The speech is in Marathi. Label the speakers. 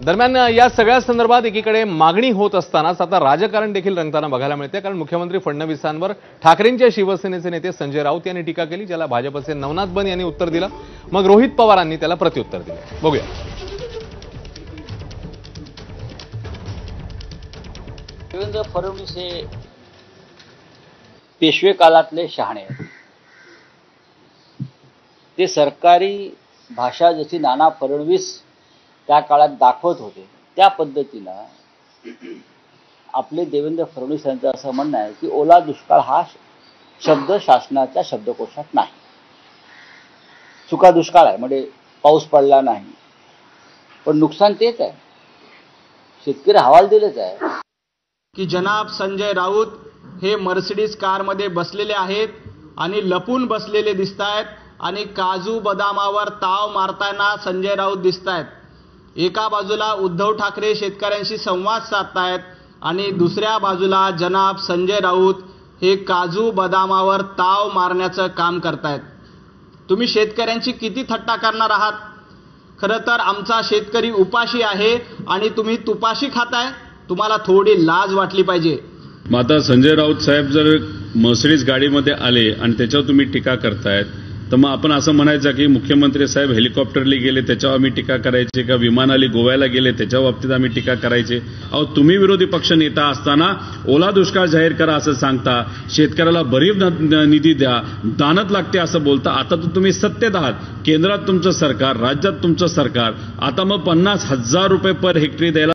Speaker 1: दरम्यान या सगळ्या संदर्भात एकीकडे मागणी होत असतानाच आता राजकारण देखील रंगताना बघायला मिळते। कारण मुख्यमंत्री फडणवीसांवर ठाकरेंच्या शिवसेनेचे नेते संजय राऊत यांनी टीका केली, ज्याला भाजपचे नवनाथ बन यांनी उत्तर दिलं। मग रोहित पवारांनी त्याला प्रत्युत्तर दिलं। बघूया।
Speaker 2: देवेंद्र फडणवीस हे पेशवे काळातले शहाणे आहेत। ते सरकारी भाषा जशी नाना फडणवीस त्या काळात दाखवत होते त्या पद्धतीनं आपले देवेंद्र फडणवीस यांचं असं म्हणणं आहे की ओला दुष्काळ हा शब्द शासनाच्या शब्दकोशात नाही। सुका दुष्काळ आहे म्हणजे पाऊस पडला नाही, पण नुकसान तेच आहे, शेतकरी हवालदिलच आहे
Speaker 3: की जनाब संजय राऊत हे मर्सिडीज कारमध्ये बसलेले आहेत आणि लपून बसलेले दिसतायत आणि काजू बदामावर ताव मारताना संजय राऊत दिसतायत। एका बाजूला उद्धव ठाकरे शेतकऱ्यांशी संवाद साधतायत आणि दुसऱ्या बाजूला जनाब संजय राऊत हे काजू बदामावर ताव मारण्याचं काम करतायत। तुम्ही शेतकऱ्यांची किती थट्टा करणार आहात? खरं तर आमचा शेतकरी उपाशी आहे आणि तुम्ही तुपाशी खाताय, तुम्हाला थोडी लाज वाटली पाहिजे।
Speaker 4: मग आता संजय राऊत साहेब जर मर्सिडीज गाडीमध्ये आले आणि त्याच्यावर तुम्ही टीका करतायत, तर मग आपण असं म्हणायचं की मुख्यमंत्री साहेब हेलिकॉप्टरली गेले त्याच्यावर आम्ही टीका करायची का, विमानाली गोव्याला गेले त्याच्या बाबतीत आम्ही टीका करायची? अहो, तुम्ही विरोधी पक्ष नेता असताना ओला दुष्काळ जाहीर करा असं सांगता, शेतकऱ्याला भरीव निधी द्या, दानत लागते असं बोलता। आता तर तुम्ही सत्तेत आहात, केंद्रात तुमचं सरकार, राज्यात तुमचं सरकार, आता मग 50,000 रुपये पर हेक्टरी द्यायला